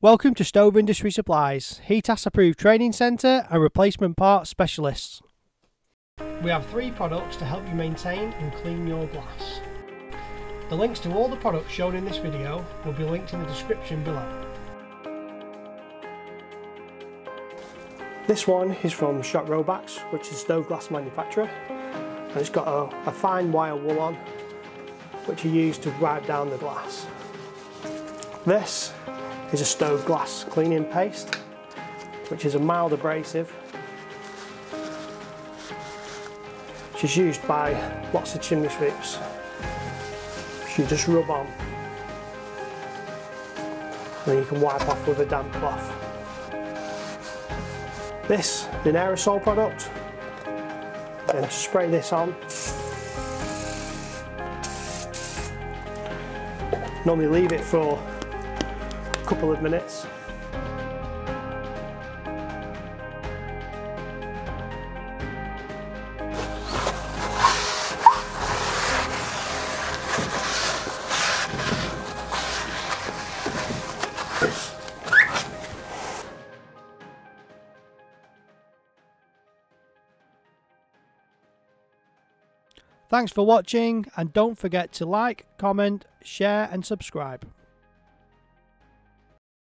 Welcome to Stover Industry Supplies, HETAS approved training centre and replacement parts specialists. We have 3 products to help you maintain and clean your glass. The links to all the products shown in this video will be linked in the description below. This one is from Shot Robax, which is a stove glass manufacturer, and it's got a fine wire wool on which you use to wipe down the glass. This is a stove glass cleaning paste, which is a mild abrasive, which is used by lots of chimney sweeps, which you just rub on and then you can wipe off with a damp cloth. This is an aerosol product, and to spray this on, normally leave it for a couple of minutes. Thanks for watching, and don't forget to like, comment, share and subscribe.